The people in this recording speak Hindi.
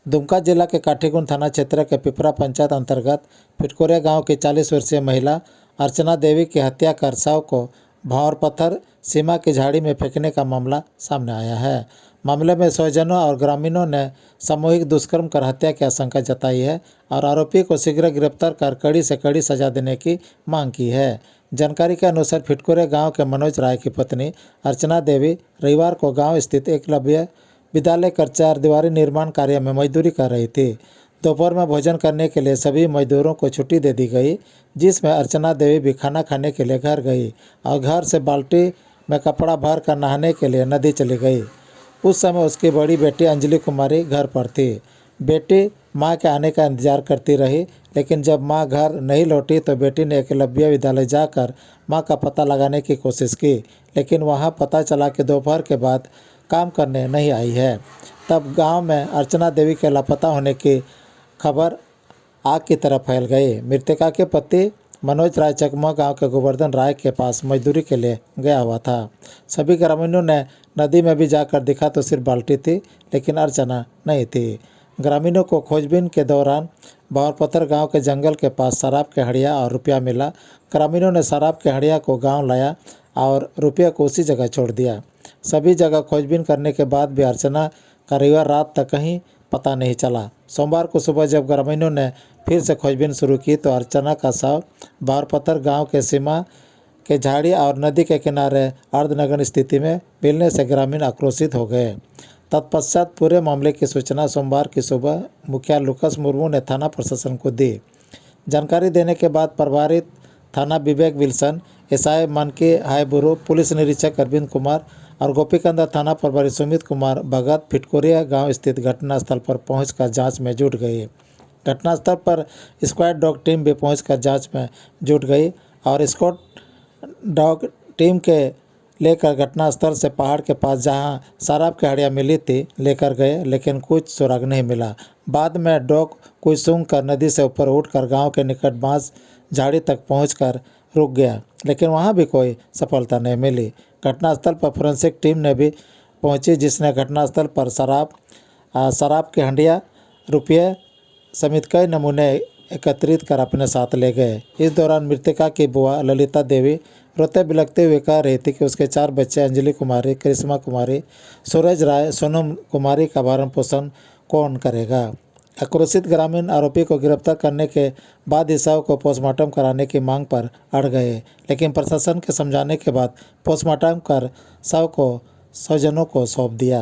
दुमका जिला के काठीगुंड थाना क्षेत्र के पिपरा पंचायत अंतर्गत फिटकोरिया गांव की 40 वर्षीय महिला अर्चना देवी की हत्या कर शव को भावर पत्थर सीमा की झाड़ी में फेंकने का मामला सामने आया है। मामले में स्वजनों और ग्रामीणों ने सामूहिक दुष्कर्म कर हत्या की आशंका जताई है और आरोपी को शीघ्र गिरफ्तार कर कड़ी से कड़ी सजा देने की मांग की है। जानकारी के अनुसार फिटकोरिया गांव के मनोज राय की पत्नी अर्चना देवी रविवार को गांव स्थित एकलव्य विद्यालय कर 4 दीवारी निर्माण कार्य में मजदूरी कर रही थी। दोपहर में भोजन करने के लिए सभी मजदूरों को छुट्टी दे दी गई, जिसमें अर्चना देवी भी खाना खाने के लिए घर गई और घर से बाल्टी में कपड़ा भर कर नहाने के लिए नदी चली गई। उस समय उसकी बड़ी बेटी अंजलि कुमारी घर पर थी। बेटी मां के आने का इंतजार करती रही, लेकिन जब मां घर नहीं लौटी तो बेटी ने एकलव्य विद्यालय जाकर मां का पता लगाने की कोशिश की, लेकिन वहां पता चला कि दोपहर के बाद काम करने नहीं आई है। तब गांव में अर्चना देवी के लापता होने की खबर आग की तरह फैल गई। मृतका के पति मनोज राय चकमा गांव के गोवर्धन राय के पास मजदूरी के लिए गया हुआ था। सभी ग्रामीणों ने नदी में भी जाकर देखा तो सिर्फ बाल्टी थी, लेकिन अर्चना नहीं थी। ग्रामीणों को खोजबीन के दौरान बावरपत्थर गांव के जंगल के पास शराब के हड़िया और रुपया मिला। ग्रामीणों ने शराब के हड़िया को गांव लाया और रुपया को उसी जगह छोड़ दिया। सभी जगह खोजबीन करने के बाद भी अर्चना का रविवार रात तक कहीं पता नहीं चला। सोमवार को सुबह जब ग्रामीणों ने फिर से खोजबीन शुरू की तो अर्चना का शव बावरपत्थर गांव के सीमा के झाड़ी और नदी के किनारे अर्धनग्न स्थिति में मिलने से ग्रामीण आक्रोशित हो गए। तत्पश्चात पूरे मामले की सूचना सोमवार की सुबह मुखिया लुकस मुर्मू ने थाना प्रशासन को दी। जानकारी देने के बाद प्रभारी थाना विवेक विल्सन, एसआई मनकी हाईबुरु, पुलिस निरीक्षक अरविंद कुमार और गोपीकंदा थाना प्रभारी सुमित कुमार भगत फिटकोरिया गांव स्थित घटनास्थल पर पहुंचकर जांच में जुट गई। घटनास्थल पर स्क्वाड डॉग टीम भी पहुंचकर जांच में जुट गई और स्क्वाड डॉग टीम के लेकर घटनास्थल से पहाड़ के पास जहां शराब की हड़िया मिली थी लेकर गए, लेकिन कुछ सुराग नहीं मिला। बाद में डॉग कुछ सूंघ कर नदी से ऊपर उठकर गांव के निकट बांस झाड़ी तक पहुंचकर रुक गया, लेकिन वहां भी कोई सफलता नहीं मिली। घटनास्थल पर फोरेंसिक टीम ने भी पहुंची, जिसने घटनास्थल पर शराब की हंडिया, रुपये समेत कई नमूने एकत्रित कर अपने साथ ले गए। इस दौरान मृतका की बुआ ललिता देवी रोते बिलखते हुए कह रही थी कि उसके 4 बच्चे अंजलि कुमारी, करिश्मा कुमारी, सूरज राय, सोनम कुमारी का भरण पोषण कौन करेगा। आक्रोशित ग्रामीण आरोपी को गिरफ्तार करने के बाद इस शव को पोस्टमार्टम कराने की मांग पर अड़ गए, लेकिन प्रशासन के समझाने के बाद पोस्टमार्टम कर शव को स्वजनों को सौंप दिया।